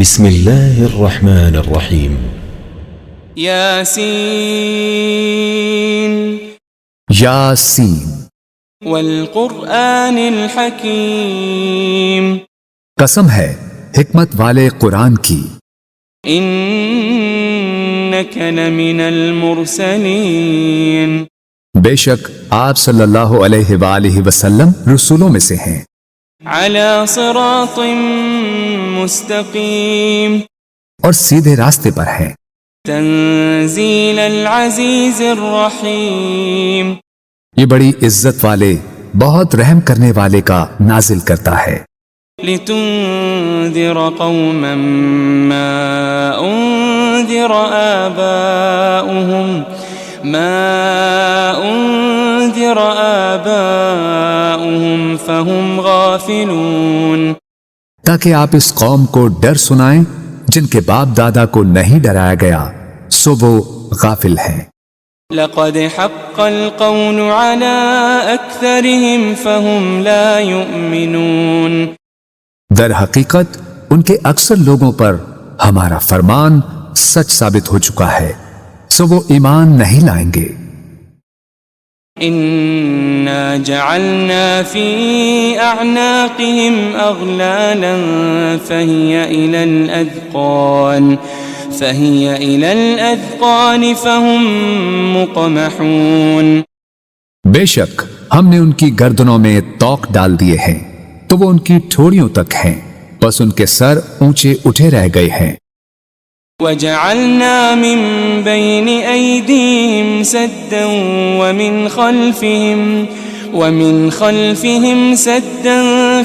بسم الله الرحمن الرحيم ياسين یاسین والقرآن الحكيم قسم ہے حکمت والے قرآن کی، إنك لمن المرسلين بے شک آپ صلی اللہ علیہ وآلہ وسلم رسولوں میں سے ہیں، على صراط مستقيم اور سیدھے راستے پر ہیں، تنزيل العزيز الرحيم یہ بڑی عزت والے بہت رحم کرنے والے کا نازل کرتا ہے، لتنذر قوما ما أنذر آباؤهم فهم غافلون تاکہ آپ اس قوم کو ڈر سنائیں جن کے باپ دادا کو نہیں ڈرایا گیا سو وہ غافل ہیں۔ لقد حق القول على أكثرهم فهم لا يؤمنون در حقیقت ان کے اکثر لوگوں پر ہمارا فرمان سچ ثابت ہو چکا ہے سو وہ ایمان نہیں لائیں گے۔ إنا جعلنا في أعناقهم أغلالا فهي إلى الأذقان فهم مقمحون بے شک ہم نے ان کی گردنوں میں توق ڈال دیے ہیں تو وہ ان کی ٹھوڑیوں تک ہیں، بس ان کے سر اونچے اٹھے رہ گئے ہیں۔ وجعلنا من بين أيديهم سدا ومن خلفهم سدا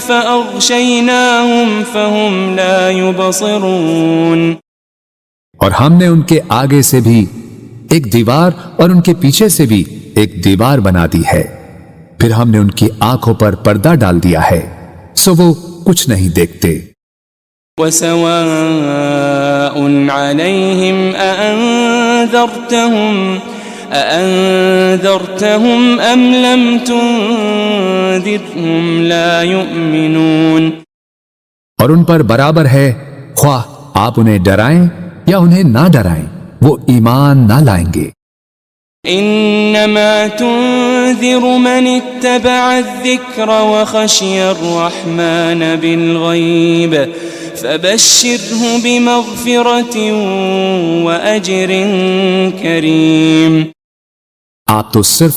فأغشيناهم فهم لا يبصرون اور ہم نے ان کے آگے سے بھی ایک دیوار اور ان کے پیچھے سے بھی ایک دیوار بنا دی ہے، پھر ہم نے ان کی آنکھوں پر پردہ ڈال دیا ہے سو وہ کچھ نہیں دیکھتے۔ وسواء عليهم أأنذرتهم أم لم تنذرهم لا يؤمنون اور ان پر برابر ہے خواہ آپ انہیں ڈرائیں یا انہیں نہ ڈرائیں وہ ایمان نہ لائیں گے۔ إنما تنذر من اتبع الذكر وخشي الرحمن بالغيب فبشره بمغفرة وأجر كريم آپ تو صرف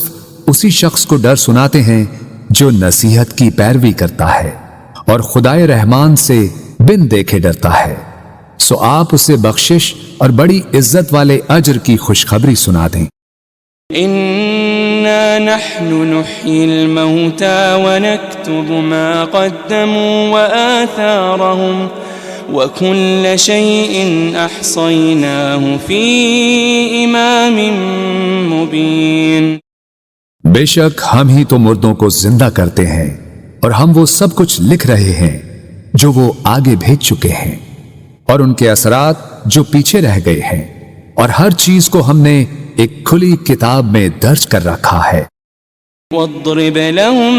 اسی شخص کو ڈر سناتے ہیں جو نصیحت کی پیروی کرتا ہے اور خدائے رحمان سے بن دیکھے ڈرتا ہے، سو آپ اسے بخشش اور بڑی عزت والے اجر کی خوشخبری سنا دیں۔ إنا نحن نحيي الموتى ونكتب ما قدموا وآثارهم وكل شيء أحصيناه في إمام مبين بے شک ہم ہی تو مردوں کو زندہ کرتے ہیں اور ہم وہ سب کچھ لکھ رہے ہیں جو وہ آگے بھیج چکے ہیں اور ان کے اثرات جو پیچھے رہ گئے ہیں، اور ہر چیز کو ہم نے ایک کھلی کتاب میں درج کر رکھا ہے۔ واضرب لهم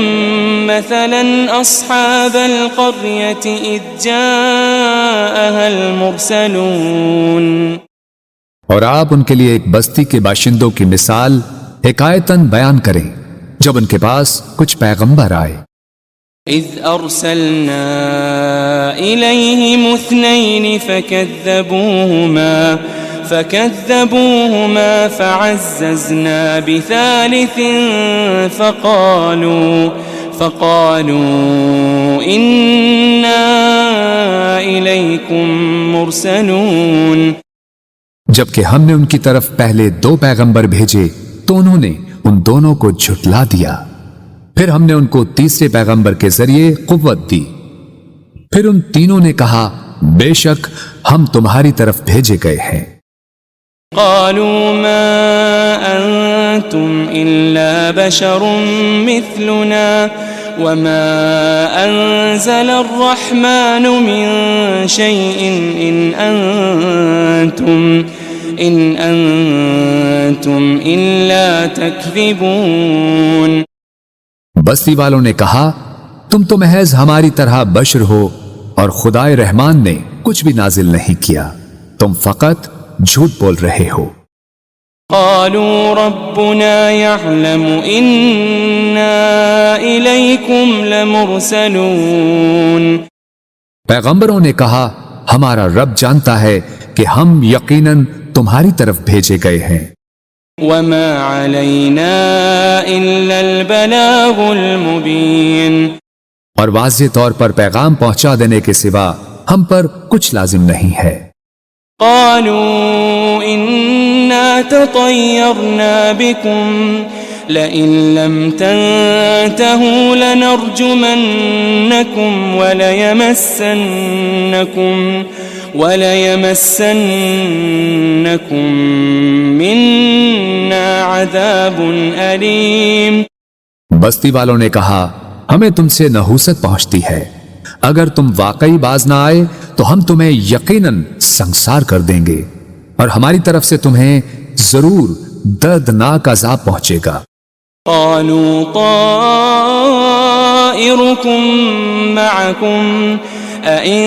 مثلا أصحاب القرية إذ جاءها المرسلون اور آپ ان کے لیے ایک بستی کے باشندوں کی مثال حکایتاً بیان کریں جب ان کے پاس کچھ پیغمبر آئے۔ إذ أرسلنا إليهم اثنين فكذبوهما فعززنا بثالث فقالوا إنا إليكم مرسلون جبکہ ہم نے ان کی طرف پہلے 2 پیغمبر بھیجے تو انہوں نے ان دونوں کو جھٹلا دیا، پھر ہم نے ان کو تیسرے پیغمبر کے ذریعے قوت دی، پھر ان تینوں نے کہا بے شک ہم تمہاری طرف بھیجے گئے ہیں۔ قالوا ما أنتم إلا بشر مثلنا وما أنزل الرحمن من شيء إن أنتم إلا تكذبون بستی والوں نے کہا تم تو محض ہماری طرح بشر ہو اور خدائے رحمان نے کچھ بھی نازل نہیں کیا، تم فقط جھوٹ بول رہے ہو۔ قالوا ربنا يعلم إنا إليكم لمرسلون۔ پیغمبروں نے کہا ہمارا رب جانتا ہے کہ ہم یقیناً تمہاری طرف بھیجے گئے ہیں۔ وما علينا إلا البلاغ المبين۔ اور واضح طور پر پیغام پہنچا دینے کے سوا ہم پر کچھ لازم نہیں ہے۔ قالوا إنا تطيرنا بكم لئن لم تنتهوا لنرجمنكم وليمسنكم منا عذاب أليم۔ بستی والوں نے کہا ہمیں تم سے نحوست پہنچتی ہے، اگر تم واقعی باز نہ آئے تو ہم تمہیں یقیناً سنسار کر دیں گے، اور ہماری طرف سے تمہیں ضرور دردناک عذاب پہنچے گا۔ قالوا طائركم معكم أئن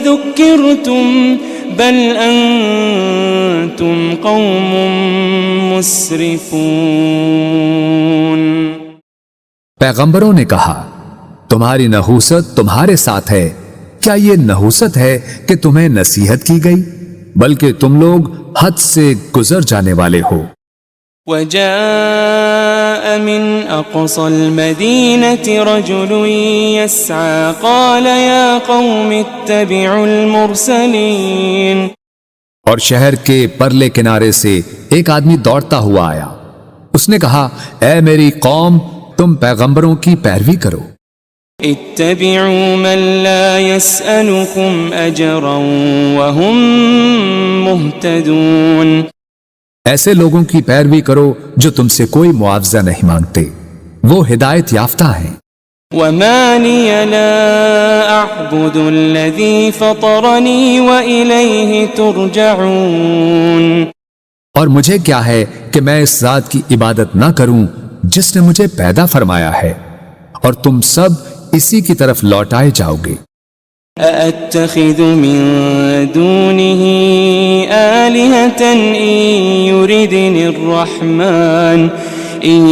ذكرتم بل أنتم قوم مسرفون۔ پیغمبروں نے کہا تمہاری نحوست تمہارے ساتھ ہے، کیا یہ نحوست ہے کہ تمہیں نصیحت کی گئی؟ بلکہ تم لوگ حد سے گزر جانے والے ہو۔ وجاء من أقصى المدينة رجل يسعى قال يا قوم اتبعوا المرسلين۔ اور شہر کے پرلے کنارے سے ایک آدمی دوڑتا ہوا آیا، اس نے کہا اے میری قوم تم پیغمبروں کی پیروی کرو۔ اتبعوا من لا يسألكم أجرا وهم مهتدون۔ ایسے لوگوں کی پیروی کرو جو تم سے کوئی معاوضہ نہیں مانگتے، وہ ہدایت یافتہ ہیں۔ وما لي لا أعبد الذي فطرني وإليه ترجعون۔ اور مجھے کیا ہے کہ میں اس ذات کی عبادت نہ کروں جس نے مجھے پیدا فرمایا ہے، اور تم سب اسی کی طرف لوٹائے جاؤ گے۔ أأتخذ من دونه آلهة إن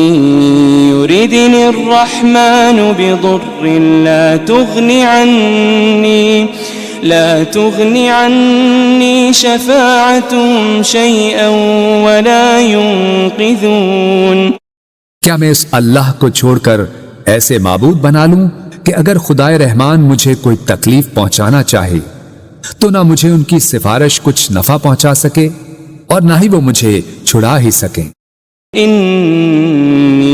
يردني الرحمن بضر لا تغني عني شفاعتهم شيئا ولا ينقذون۔ کیا میں اس اللہ کو چھوڑ کر ایسے معبود بنا لوں کہ اگر خدائے رحمان مجھے کوئی تکلیف پہنچانا چاہے تو نہ مجھے ان کی سفارش کچھ نفع پہنچا سکے اور نہ ہی وہ مجھے چھڑا ہی سکیں۔ انی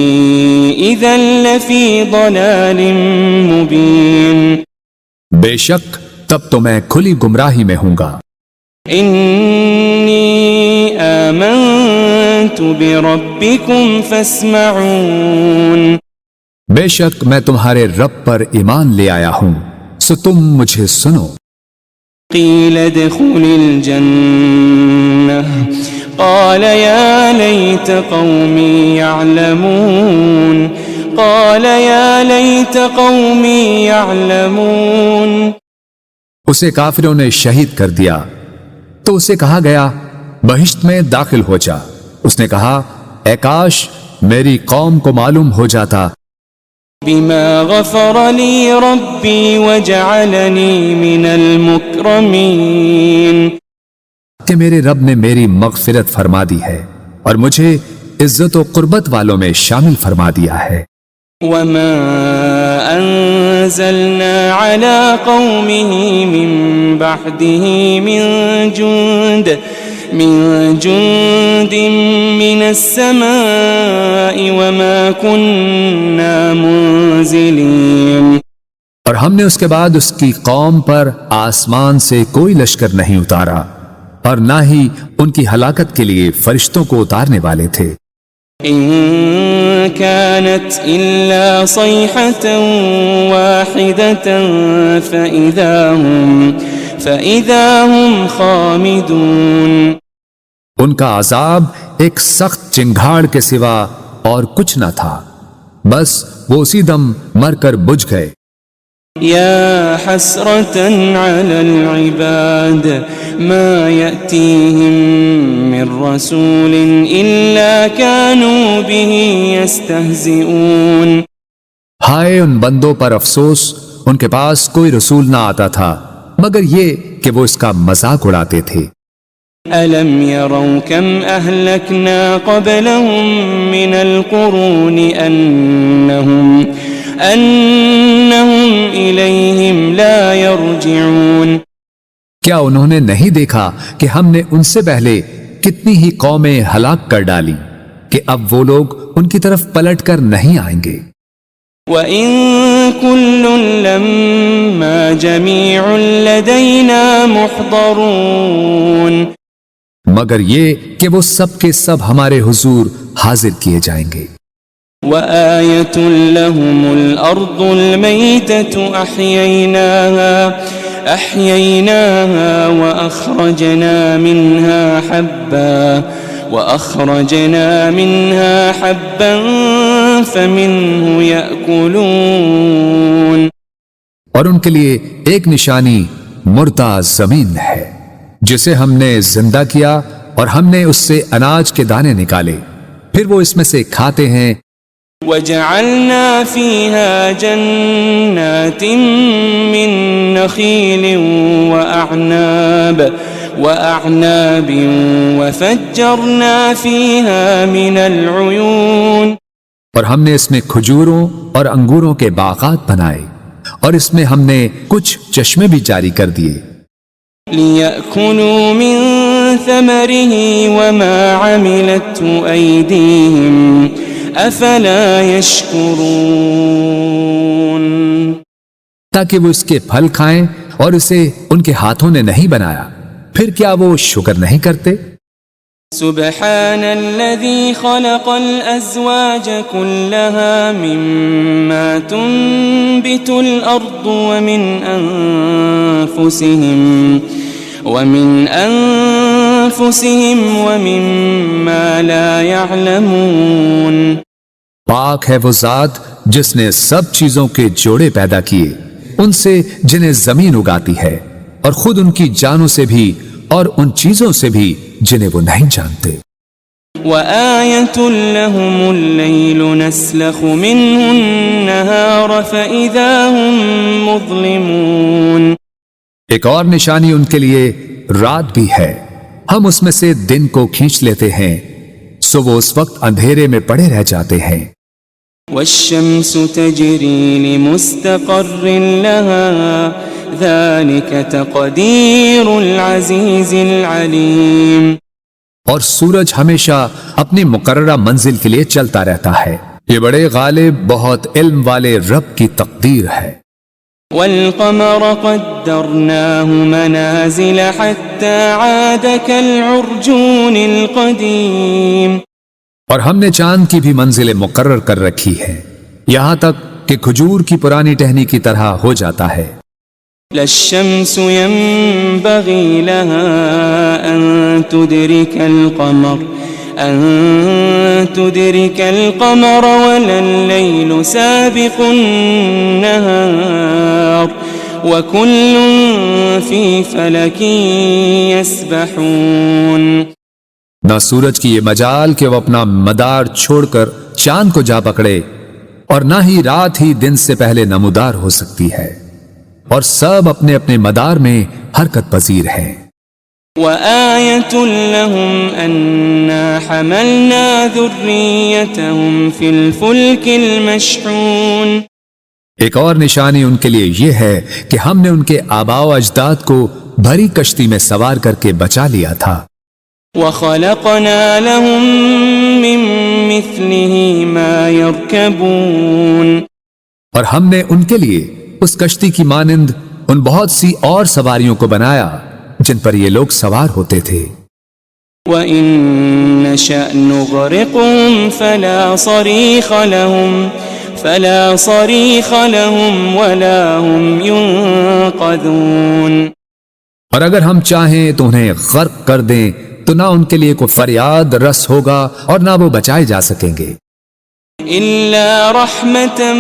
اذا لفی ضلال مبین۔ بے شک تب تو میں کھلی گمراہی میں ہوں گا۔ انی آمنت بربکم فاسمعون۔ بے شک میں تمہارے رب پر ایمان لے آیا ہوں، سو تم مجھے سنو۔ قیل ادخل الجنہ قال یا لیت قومی یعلمون۔ قال یا لیت قومی یعلمون۔ اسے کافروں نے شہید کر دیا تو اسے کہا گیا بہشت میں داخل ہو جا۔ اس نے کہا اے کاش میری قوم کو معلوم ہو جاتا بما غفر لی ربی وجعلنی من المکرمین، کہ میرے رب نے میری مغفرت فرما دی ہے اور مجھے عزت و قربت والوں میں شامل فرما دیا ہے۔ وما انزلنا على قومه من بعده من جند من السماء وما كنا منزلين۔ اور ہم نے اس کے بعد اس کی قوم پر آسمان سے کوئی لشکر نہیں اتارا اور نہ ہی ان کی ہلاکت کے لیے فرشتوں کو اتارنے والے تھے۔ إن كانت إلا صيحة واحدة فإذا هم خامدون۔ ان کا عذاب ایک سخت چنگھاڑ کے سوا اور کچھ نہ تھا، بس وہ اسی دم مر کر بجھ گئے۔ يا حسرة على العباد ما يأتيهم من رسول إلا كانوا به يستهزئون. ہائے ان بندوں پر افسوس، ان کے پاس کوئی رسول نہ آتا تھا مگر یہ کہ وہ اس کا مذاق اڑاتے تھے. ألم يروا كم أهلكنا قبلهم من القرون أنهم إليهم لا يرجعون. کیا انہوں نے نہیں دیکھا کہ ہم نے ان سے پہلے کتنی ہی قومیں ہلاک کر ڈالی کہ اب وہ لوگ ان کی طرف پلٹ کر نہیں آئیں گے. وَإِن كُلٌّ لَمَّا جَمِيعٌ لَدَيْنَا مُحْضَرُونَ. مگر یہ کہ وہ سب کے سب ہمارے حضور حاضر کیے جائیں گے. وَآيَةٌ لَهُمُ الْأَرْضُ الْمَيْتَةُ أَحْيَيْنَاهَا وَأَخْرَجْنَا مِنْهَا حَبًّا فَمِنْهُ يَأْكُلُونَ. اور ان کے لیے ایک نشانی مردہ زمین ہے جسے ہم نے زندہ کیا اور ہم نے اس سے اناج کے دانے نکالے، پھر وہ اس میں سے کھاتے ہیں. وَجَعَلْنَا فِيهَا جَنَّاتٍ مِّن نَخِيلٍ وَأَعْنَابٍ وَفَجَّرْنَا فِيهَا مِنَ الْعُيُونِ. اور ہم نے اس میں کھجوروں اور انگوروں کے باغات بنائے اور اس میں ہم نے کچھ چشمے بھی جاری کر دیے. لِيَأْكُلُوا مِن ثَمَرِهِ وَمَا عَمِلَتْهُ أَيْدِيهِمْ أَفَلَا يَشْكُرُونَ. تاکہ وہ اس کے پھل کھائیں اور اسے ان کے ہاتھوں نے نہیں بنایا، پھر کیا وہ شکر نہیں کرتے؟ سبحان الذي خلق الأزواج كلها مما تنبت الأرض ومن أنفسهم ومما لا يعلمون. پاک ہے وہ ذات جس نے سب چیزوں کے جوڑے پیدا کیے، ان سے جنہیں زمین اگاتی ہے اور خود ان کی جانوں سے بھی اور ان چیزوں سے بھی جنہیں وہ نہیں جانتے. وَآيَةٌ لَهُمُ اللَّيْلُ نَسْلَخُ مِنْهُ النَّهَارَ فَإِذَا هُمْ مُظْلِمُونَ. ایک اور نشانی ان کے لیے رات بھی ہے، ہم اس میں سے دن کو کھینچ لیتے ہیں سو وہ اس وقت اندھیرے میں پڑے رہ جاتے ہیں. وَالشَّمْسُ تَجْرِي لِمُسْتَقَرٍّ لَهَا ذَلِكَ تَقْدِيرُ الْعَزِيزِ الْعَلِيمِ. اور سورج ہمیشہ اپنی مقررہ منزل کے لیے چلتا رہتا ہے، یہ بڑے غالب بہت علم والے رب کی تقدیر ہے. وَالْقَمَرَ قَدَّرْنَاهُ مَنَازِلَ حَتَّى عَادَ كَالْعُرْجُونِ الْقَدِيمِ. اور ہم نے چاند کی بھی منزلیں مقرر کر رکھی ہے یہاں تک کہ کھجور کی پرانی ٹہنی کی طرح ہو جاتا ہے. لا الشمس ينبغي لها أن تدرك القمر ولا الليل سابق النهار وكل في فلك يسبحون. نہ سورج کی یہ مجال کہ وہ اپنا مدار چھوڑ کر چاند کو جا پکڑے، اور نہ ہی رات ہی دن سے پہلے نمودار ہو سکتی ہے، اور سب اپنے اپنے مدار میں حرکت پذیر ہیں. وَآيَةٌ لَهُمْ أَنَّا حَمَلْنَا ذُرِّيَّتَهُمْ فِي الْفُلْكِ الْمَشْحُونِ. ایک اور نشانی ان کے لیے یہ ہے کہ ہم نے ان کے آباء و اجداد کو بھری کشتی میں سوار کر کے بچا لیا تھا. وَخَلَقْنَا لَهُم مِّن مِّثْلِهِ مَا يَرْكَبُونَ. اور ہم نے ان کے لیے اس کشتی کی مانند ان بہت سی اور سواریوں کو بنایا جن پر یہ لوگ سوار ہوتے تھے. وَإِن نَّشَأْ نُغْرِقْهُمْ فَلَا صَرِيخَ لَهُمْ وَلَا هُمْ يُنقَذُونَ. اور اگر ہم چاہیں تو انہیں غرق کر دیں تو نہ ان کے لیے کوئی فریاد رس ہوگا اور نہ وہ بچائے جا سکیں گے. إلا رحمة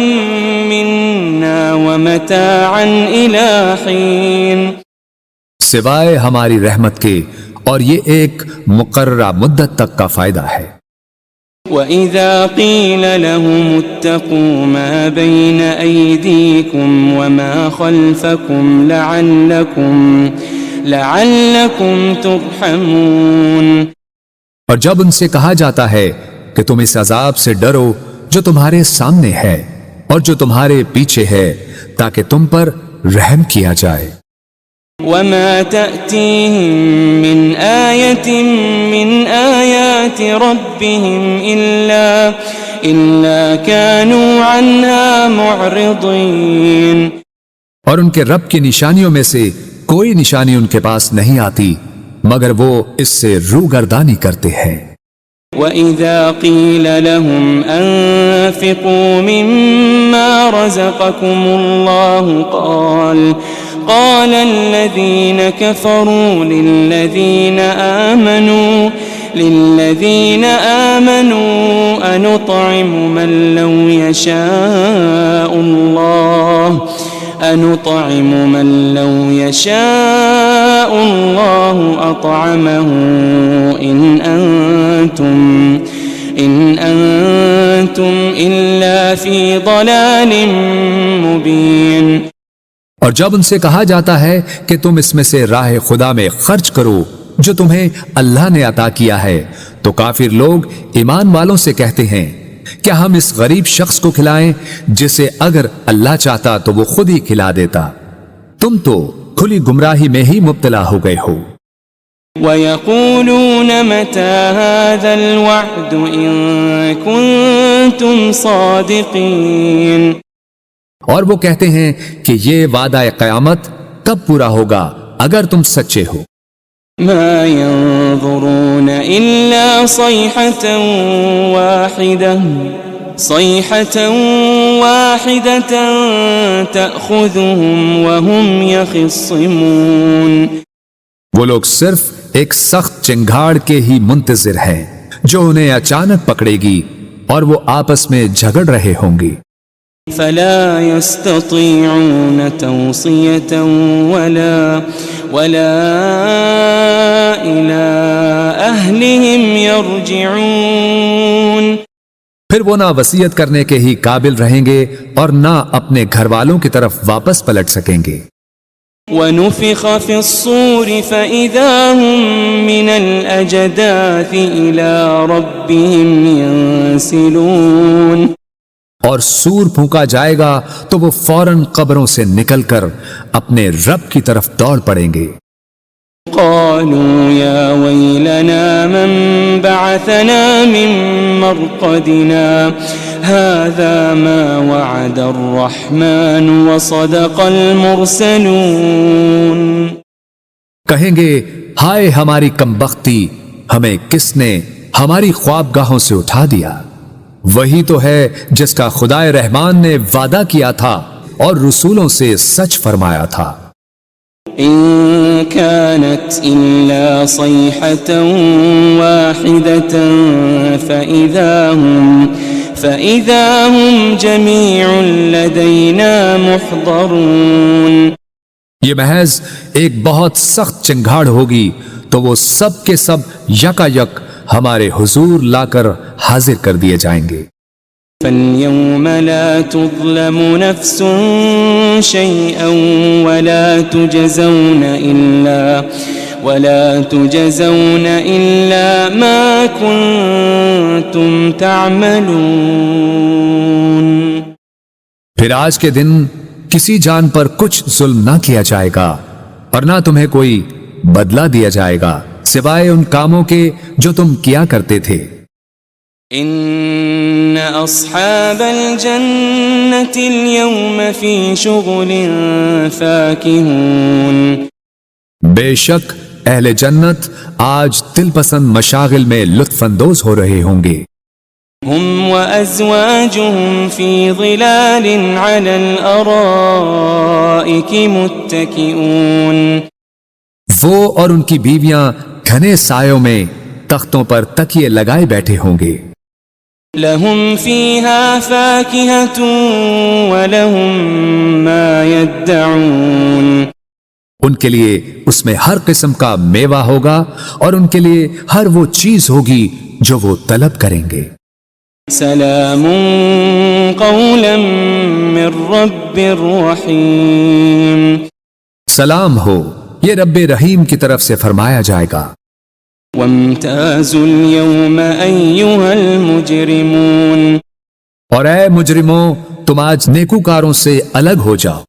منا ومتاعا إلى حين سوائے ہماری رحمت کے، اور یہ ایک مقررہ مدت تک کا فائدہ ہے۔ وَإِذَا قِيلَ لَهُمُ اتَّقُوا مَا بَيْنَ أَيْدِيكُمْ وَمَا خَلْفَكُمْ لَعَلَّكُمْ تُرْحَمُونَ، اور جب ان سے کہا جاتا ہے کہ تم اس عذاب سے ڈرو جو تمہارے سامنے ہے اور جو تمہارے پیچھے ہے، تاکہ تم پر رحم کیا جائے۔ وَمَا تَأْتِيهِم مِّنْ آيَةٍ مِّنْ آيَاتِ رَبِّهِمْ إِلَّا كَانُوا عَنْهَا مُعْرِضِينَ، اور ان کے رب کی نشانیوں میں سے کوئی نشانی ان کے پاس نہیں آتی مگر وہ اس سے روگردانی کرتے ہیں۔ وَإِذَا قِيلَ لَهُمْ أَنفِقُوا مِمَّا رَزَقَكُمُ اللَّهُ قال الذين كفروا للذين آمنوا أنطعم من لو يشاء الله أطعمه إن أنتم إلا في ضلال مبين۔ اور جب ان سے کہا جاتا ہے کہ تم اس میں سے راہ خدا میں خرچ کرو جو تمہیں اللہ نے عطا کیا ہے، تو کافر لوگ ایمان والوں سے کہتے ہیں کیا ہم اس غریب شخص کو کھلائیں جسے اگر اللہ چاہتا تو وہ خود ہی کھلا دیتا؟ تم تو کھلی گمراہی میں ہی مبتلا ہو گئے ہو۔ وَيَقُولُونَ مَتَى هَذَا الْوَعْدُ إِن كُنتُمْ صَادِقِينَ، اور وہ کہتے ہیں کہ یہ وعدہ قیامت کب پورا ہوگا اگر تم سچے ہو۔ ما ينظرون إلا صيحة واحدة تأخذهم وهم يخصمون، وہ لوگ صرف ایک سخت چنگھاڑ کے ہی منتظر ہیں جو انہیں اچانک پکڑے گی اور وہ آپس میں جھگڑ رہے ہوں گے۔ فلا يستطيعون توصية ولا إلى أهلهم يرجعون، پھر وہ نہ وصیت کرنے کے ہی قابل رہیں گے اور نہ اپنے گھر والوں کی طرف واپس پلٹ سکیں گے۔ وَنُفِخَ فِي الصُّورِ فَإِذَا هُم مِّنَ الْأَجْدَاثِ إِلَى رَبِّهِمْ يَنسِلُونَ، اور سور پھونکا جائے گا تو وہ فوراً قبروں سے نکل کر اپنے رب کی طرف دوڑ پڑیں گے۔ قالوا يا ويلنا من بعثنا من مرقدنا هذا ما وعد الرحمن وصدق المرسلون، کہیں گے ہائے ہماری کمبختی، ہمیں کس نے ہماری خوابگاہوں سے اٹھا دیا؟ وہی تو ہے جس کا خدائے رحمان نے وعدہ کیا تھا اور رسولوں سے سچ فرمایا تھا۔ إن كانت إلا صيحة واحدة فإذا هم جميع لدينا محضرون، یہ محض ایک بہت سخت چنگھاڑ ہوگی تو وہ سب کے سب یکا یک ہمارے حضور لا کر حاضر کر دیے جائیں گے۔ فَالْيَوْمَ لَا تُظْلَمُ نَفْسٌ شَيْئًا وَلَا تُجَزَوْنَ إِلَّا مَا كُنتُمْ تَعْمَلُونَ، پھر آج کے دن کسی جان پر کچھ ظلم نہ کیا جائے گا اور نہ تمہیں کوئی بدلہ دیا جائے گا سوائے ان کاموں کے جو تم کیا کرتے تھے۔ ان اصحاب الجنة اليوم في شغل فاكهون، بے شک اہل جنت آج دل پسند مشاغل میں لطف اندوز ہو رہے ہوں گے۔ هم وازواجهم في ظلال على الارائك متكئون، وہ اور ان کی بیویاں گھنے سایوں میں تختوں پر تکیے لگائے بیٹھے ہوں گے۔ لهم فيها فاكهة ولهم ما يدعون ان کے لیے اس میں ہر قسم کا میوہ ہوگا اور ان کے لیے ہر وہ چیز ہوگی جو وہ طلب کریں گے۔ سلام قولا من رب رحیم، سلام ہو، یہ رب رحیم کی طرف سے فرمایا جائے گا۔ وامتازوا اليوم أيها المجرمون، اور اے مجرموں، تم آج نیکوکاروں سے الگ ہو جاؤ۔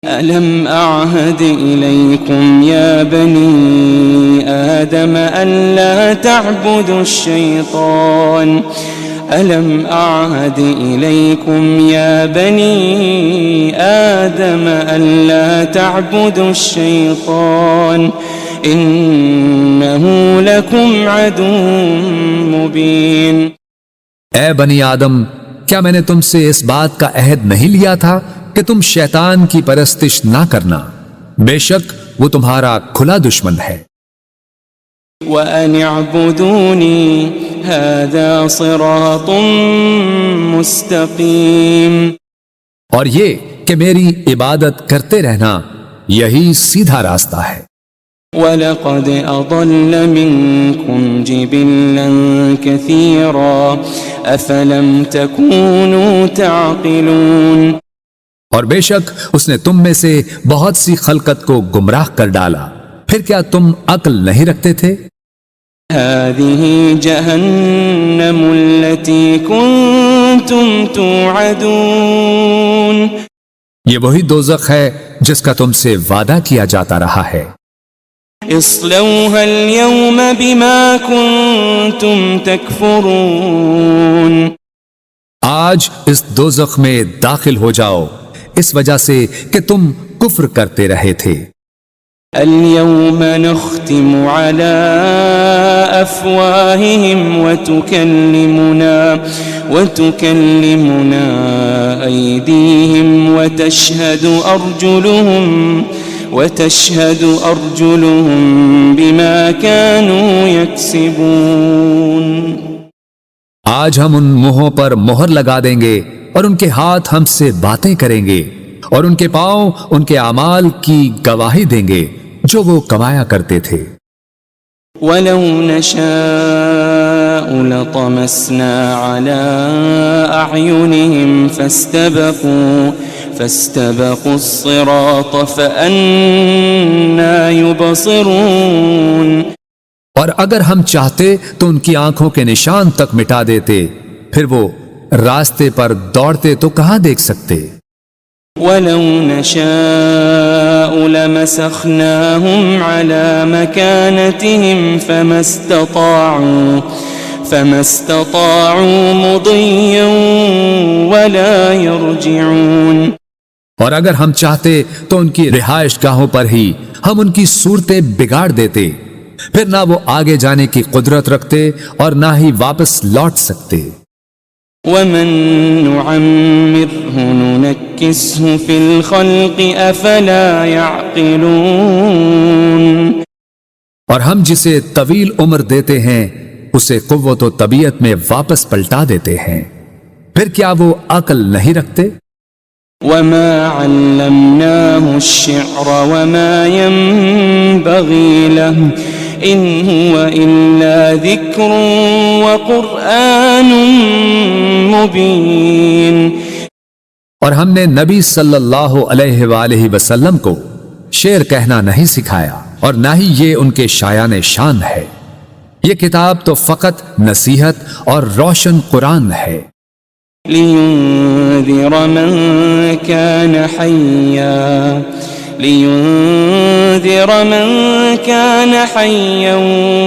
ألم أعهد إليكم يا بني آدم ألا تعبدوا الشيطان ألم أعهد إليكم يا بني آدم ألا تعبدوا الشيطان إنه لكم عدو مبين۔ اے بنی آدم، کیا میں نے تم سے اس بات کا عہد نہیں لیا تھا کہ تم شیطان کی پرستش نہ کرنا؟ بے شک وہ تمہارا کھلا دشمن ہے۔ وَأَنِ اعْبُدُونِي هَذَا صِرَاطٌ مُسْتَقِيمٌ، اور یہ کہ میری عبادت کرتے رہنا یہی سیدھا راستہ ہے۔ وَلَقَدْ أَضَلَّ مِنكُمْ جِبِلًّا كَثِيرًا أَفَلَمْ تَكُونُوا تَعْقِلُونَ، اور بے شک اس نے تم میں سے بہت سی خلقت کو گمراہ کر ڈالا، پھر کیا تم عقل نہیں رکھتے تھے؟ هذه جهنم التي كنتم توعدون، یہ وہی دوزخ ہے جس کا تم سے وعدہ کیا جاتا رہا ہے۔ اصلوها اليوم بما كنتم تكفرون، آج اس دوزخ میں داخل ہو جاؤ اس وجہ سے کہ تم کفر کرتے رہے تھے۔ اليوم نختم على أفواههم وتكلمنا أيديهم وتشهد أرجلهم بما كانوا يكسبون۔ آج ہم ان منہوں پر مہر لگا دیں گے اور ان کے ہاتھ ہم سے باتیں کریں گے اور ان کے پاؤں ان کے اعمال کی گواہی دیں گے جو وہ کمایا کرتے تھے۔ وَلَوْ نَشَاءُ لَطَمَسْنَا عَلَىٰ أَعْيُنِهِمْ فَاسْتَبَقُوا الصِّرَاطَ فَأَنَّىٰ يُبْصِرُونَ، اور اگر ہم چاہتے تو ان کی آنکھوں کے نشان تک مٹا دیتے، پھر وہ راستے پر دوڑتے تو کہاں دیکھ سکتے۔ وَلَوْ نَشَاءُ لَمَسَخْنَاهُمْ عَلَىٰ مَكَانَتِهِمْ فَمَا اسْتَطَاعُوا مُضِيًّا وَلَا يَرْجِعُونَ، اور اگر ہم چاہتے تو ان کی رہائش گاہوں پر ہی ہم ان کی صورتیں بگاڑ دیتے، پھر نہ وہ آگے جانے کی قدرت رکھتے اور نہ ہی واپس لوٹ سکتے۔ وَمَن نُعَمِّرْهُ نُنَكِّسْهُ فِي الْخَلْقِ أَفَلَا يَعْقِلُونَ، اور ہم جسے طویل عمر دیتے ہیں اسے قوت و طبیعت میں واپس پلٹا دیتے ہیں، پھر کیا وہ عقل نہیں رکھتے؟ وَمَا عَلَّمْنَاهُ الشِّعْرَ وَمَا يَنبَغِي لَهُ إِنْ هُوَ إِلَّا ذِكْرٌ وَقُرْآنٌ مُبِينٌ، اور ہم نے نبی صلی اللہ علیہ وآلہ وسلم کو شعر کہنا نہیں سکھایا اور نہ ہی یہ ان کے شایان شان ہے، یہ کتاب تو فقط نصیحت اور روشن قرآن ہے۔ لِيُنذِرَ مَن كَانَ حَيًّا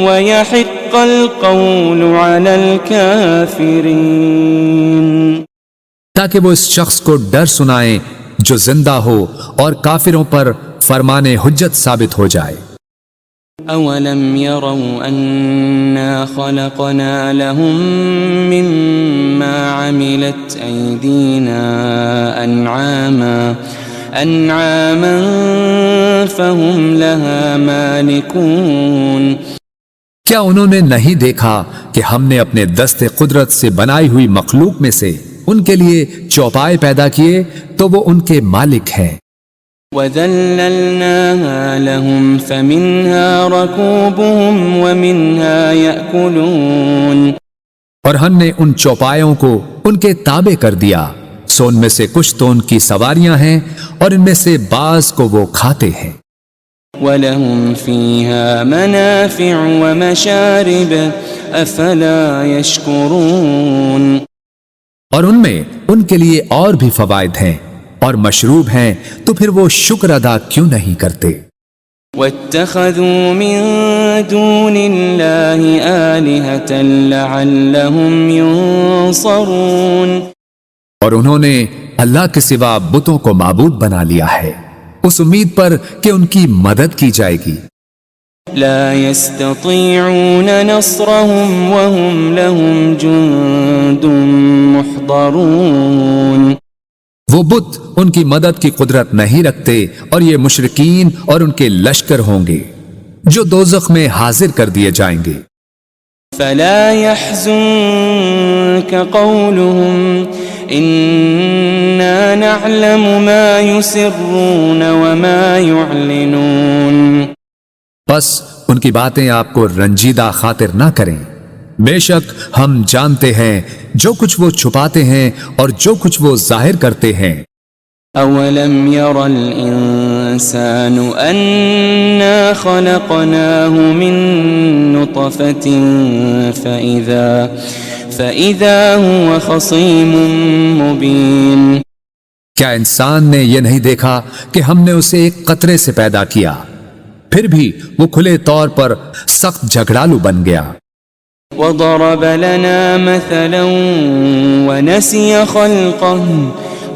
وَيَحِقَّ الْقَوْلُ عَلَى الْكَافِرِينَ، تاکہ وہ اس شخص کو ڈر سنائیں جو زندہ ہو اور کافروں پر فرمان حجت ثابت ہو جائے۔ أَوَلَمْ يَرَوْا أَنَّا خَلَقْنَا لَهُم مِّمَّا عَمِلَتْ أَيْدِينَا أَنْعَامًا فَهُمْ لَهَا مَالِكُونَ، کیا انہوں نے نہیں دیکھا کہ ہم نے اپنے دست قدرت سے بنائی ہوئی مخلوق میں سے ان کے لیے چوپائے پیدا کیے تو وہ ان کے مالک ہیں۔ وَذَلَّلْنَاهَا لَهُمْ فَمِنْهَا رَكُوبُهُمْ وَمِنْهَا يَأْكُلُونَ، اور ہم نے ان چوپایوں کو ان کے تابع کر دیا، سو ان میں سے کچھ تو ان کی سواریاں ہیں اور ان میں سے بعض کو وہ کھاتے ہیں۔ وَلَهُمْ فِيهَا مَنَافِعُ وَمَشَارِبُ أَفَلَا يَشْكُرُونَ، اور ان میں ان کے لیے اور بھی فوائد ہیں اور مشروب ہیں، تو پھر وہ شکر ادا کیوں نہیں کرتے؟ وَاتَّخَذُوا مِن دُونِ اللَّهِ آلِهَةً لَعَلَّهُمْ يُنصَرُونَ، اور انہوں نے اللہ کے سوا بتوں کو معبود بنا لیا ہے اس امید پر کہ ان کی مدد کی جائے گی۔ لا يستطيعون نصرهم وهم لهم جند محضرون، وہ بت ان کی مدد کی قدرت نہیں رکھتے اور یہ مشرکین اور ان کے لشکر ہوں گے جو دوزخ میں حاضر کر دیے جائیں گے۔ فلا يحزنك قولهم إنا نعلم ما يسرون وما يعلنون، بس ان کی باتیں آپ کو رنجیدہ خاطر نہ کریں، بے شک ہم جانتے ہیں جو کچھ وہ چھپاتے ہیں اور جو کچھ وہ ظاہر کرتے ہیں۔ أولم ير الإنسان أنا خلقناه من نطفة فإذا هو خصيم مبين، کیا انسان نے یہ نہیں دیکھا کہ ہم نے اسے ایک قطرے سے پیدا کیا، پھر بھی وہ کھلے طور پر سخت جھگڑالو بن گیا۔ وضرب لنا مثلا ونسي خلقه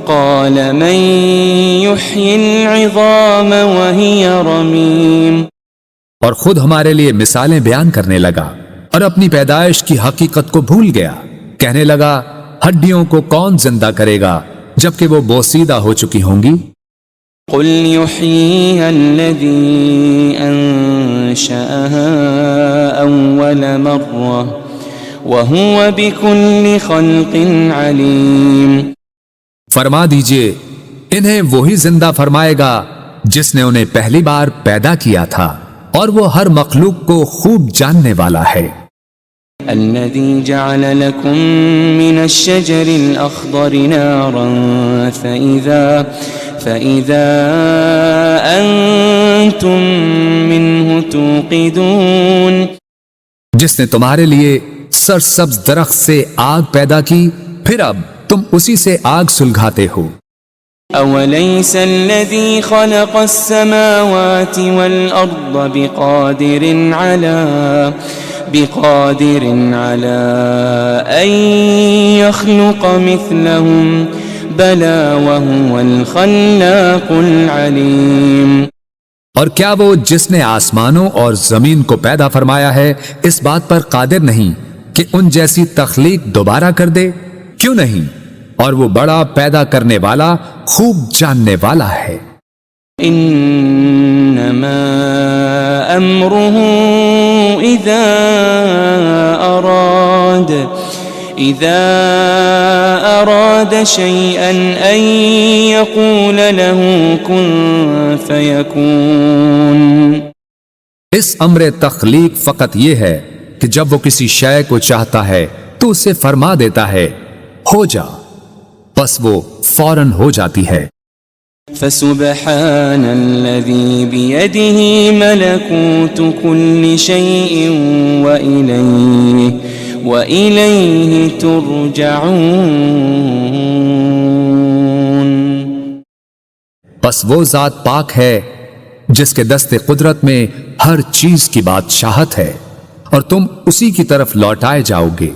قال من يحيي العظام وهي رميم، اور خود ہمارے لیے مثالیں بیان کرنے لگا اور اپنی پیدائش کی حقیقت کو بھول گیا، کہنے لگا ہڈیوں کو کون زندہ کرے گا جبکہ وہ بوسیدہ ہو چکی ہوں گی۔ قل يحييها الذي أنشأها أول مرة وهو بكل خلق عليم، فرما دیجئے انہیں وہی زندہ فرمائے گا جس نے انہیں پہلی بار پیدا کیا تھا اور وہ ہر مخلوق کو خوب جاننے والا ہے۔ الذي جعل لكم من الشجر الأخضر نارا فإذا أنتم منه توقدون، جس نے تمہارے لیے سرسبز درخت سے آگ پیدا کی پھر اب تم اسی سے آگ سلگھاتے ہو۔ أوليس الذي خلق السماوات والأرض بقادر على أن يخلق مثلهم بلى وهو الخلاق العليم، اور کیا وہ جس نے آسمانوں اور زمین کو پیدا فرمایا ہے اس بات پر قادر نہیں کہ ان جیسی تخلیق دوبارہ کر دے؟ کیوں نہیں، اور وہ بڑا پیدا کرنے والا خوب جاننے والا ہے۔ انما امره اذا اراد شيئا ان يقول له كن فيكون، اس امر تخلیق فقط یہ ہے کہ جب وہ کسی شے کو چاہتا ہے تو اسے فرما دیتا ہے ہو جا، بس وہ فوراً ہو جاتی ہے۔ فسبحان الذي بيده ملكوت كل شيء وإليه ترجعون، بس وہ ذات پاک ہے جس کے دست قدرت میں ہر چیز کی بادشاہت ہے اور تم اسی کی طرف لوٹائے جاؤ گے۔